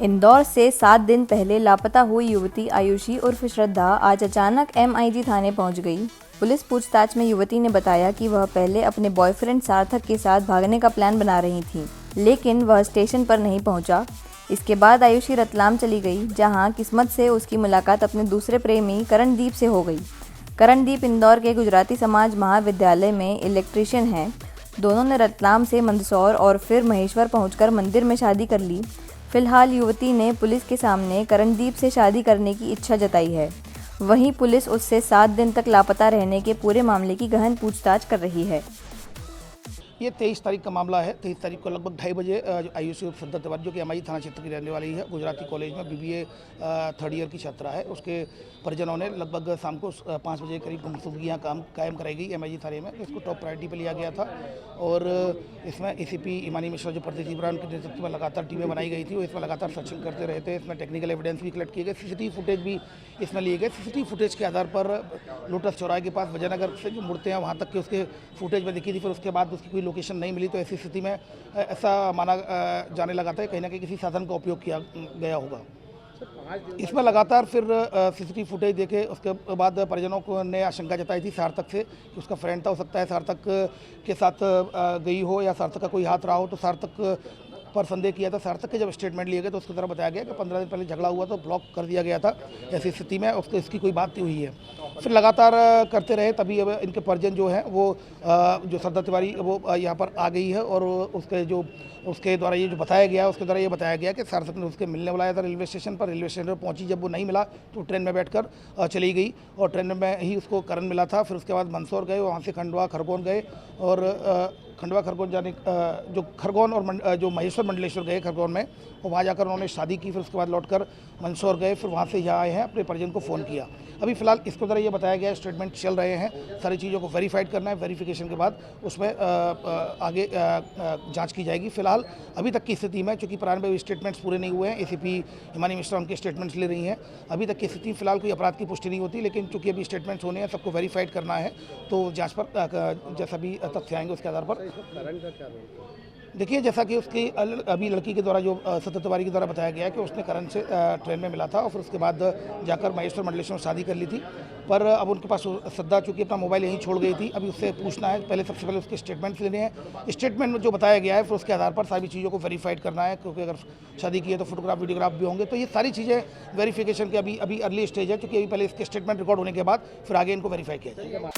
इंदौर से 7 दिन पहले लापता हुई युवती आयुषी उर्फ श्रद्धा आज अचानक MIG थाने पहुंच गई। पुलिस पूछताछ में युवती ने बताया कि वह पहले अपने बॉयफ्रेंड सार्थक के साथ भागने का प्लान बना रही थी, लेकिन वह स्टेशन पर नहीं पहुंचा। इसके बाद आयुषी रतलाम चली गई, जहां किस्मत से उसकी मुलाकात अपने दूसरे प्रेमी करणदीप से हो गई। करणदीप इंदौर के गुजराती समाज महाविद्यालय में इलेक्ट्रीशियन हैं। दोनों ने रतलाम से मंदसौर और फिर महेश्वर पहुंचकर मंदिर में शादी कर ली। फिलहाल युवती ने पुलिस के सामने करणदीप से शादी करने की इच्छा जताई है। वहीं पुलिस उससे 7 दिन तक लापता रहने के पूरे मामले की गहन पूछताछ कर रही है। ये 23 तारीख का मामला है। 23 तारीख को लगभग 2:30 बजे आयुषी श्रद्धा तिवारी, जो कि MIG थाना क्षेत्र की रहने वाली है, गुजराती कॉलेज में BBA 3rd ईयर की छात्रा है, उसके परिजनों ने लगभग शाम को 5 बजे करीब गुमशुदगी यहाँ कायम कराई गई MIG थाने में। इसको टॉप प्रायोरिटी पर लिया गया था और इसमें ACP इमानी मिश्रा, जो प्रदीप इब्राहिम के नेतृत्व में लगातार टीमें बनाई गई थी, वो इसमें लगातार सर्चिंग करते रहे थे। इसमें टेक्निकल एविडेंस भी कलेक्ट किए गए, CCTV फुटेज भी इसमें लिए गए। CCTV फुटेज के आधार पर लोटस चौराहे के पास विजयनगर से जो मुड़ते हैं वहाँ तक के उसके फुटेज में दिखी थी। फिर उसके बाद उसकी कोई लोकेशन नहीं मिली, तो ऐसी स्थिति में ऐसा माना जाने लगा था कहीं ना कहीं किसी साधन का उपयोग किया गया होगा। इसमें लगातार फिर CCTV फुटेज देखे उसके बाद परिजनों को ने आशंका जताई थी सार्थक से कि उसका फ्रेंड था, हो सकता है सार्थक के साथ गई हो या सार्थक का कोई हाथ रहा हो, तो सार्थक पर संदेह किया था। सार्थक के जब स्टेटमेंट लिए गए तो उसकी तरफ बताया गया कि 15 दिन पहले झगड़ा हुआ तो ब्लॉक कर दिया गया था। ऐसी स्थिति में उसको इसकी कोई बात नहीं हुई है। फिर लगातार करते रहे, तभी अब इनके परिजन जो हैं वो जो श्रद्धा तिवारी वो यहाँ पर आ गई है और उसके द्वारा ये जो बताया गया, उसके द्वारा ये बताया गया कि सार्थक ने उसके मिलने बुलाया था रेलवे स्टेशन पर पहुंची। जब वो नहीं मिला तो ट्रेन में बैठकर चली गई और ट्रेन में ही उसको करण मिला था। फिर उसके बाद मंदसौर गए, वहाँ से खंडवा खरगोन गए और खंडवा खरगोन जाने जो खरगोन और जो महेश्वर मंडलेश्वर गए खरगोन में, और वहाँ जाकर उन्होंने शादी की। फिर उसके बाद लौटकर मंदसौर गए, फिर वहाँ से यहाँ आए हैं, अपने परिजन को फ़ोन किया। अभी फ़िलहाल इसके द्वारा ये बताया गया, स्टेटमेंट चल रहे हैं, सारी चीज़ों को वेरीफाइड करना है। वेरिफिकेशन के बाद उसमें आगे जांच की जाएगी। फिलहाल अभी तक की स्थिति में, चूँकि प्रारंभिक स्टेटमेंट्स पूरे नहीं हुए हैं, ACP इमानी मिश्रा उनके स्टेटमेंट्स ले रही हैं, अभी तक की स्थिति फिलहाल कोई अपराध की पुष्टि नहीं होती। लेकिन चूँकि अभी स्टेटमेंट्स होने हैं, सबको वेरीफाइड करना है, तो जाँच पर जैसा भी तथ्य आएंगे उसके आधार पर देखिए, जैसा कि उसकी अभी लड़की के द्वारा जो श्रद्धा तिवारी के द्वारा बताया गया कि उसने करण से ट्रेन में मिला था और फिर उसके बाद जाकर महेश्वर मंडलेश्वर में शादी कर ली थी। पर अब उनके पास श्रद्धा चूँकि अपना मोबाइल यहीं छोड़ गई थी, अभी उससे पूछना है। पहले सबसे पहले उसके स्टेटमेंट्स लेने हैं। स्टेटमेंट में जो बताया गया है फिर उसके आधार पर सारी चीज़ों को वेरीफाइड करना है, क्योंकि अगर शादी की है तो फोटोग्राफ वीडियोग्राफ भी होंगे। तो ये सारी चीज़ें वेरीफिकेशन के अभी अर्ली स्टेज है, क्योंकि अभी पहले इसके स्टेटमेंट रिकॉर्ड होने के बाद फिर आगे इनको वेरीफाई किया जाएगा।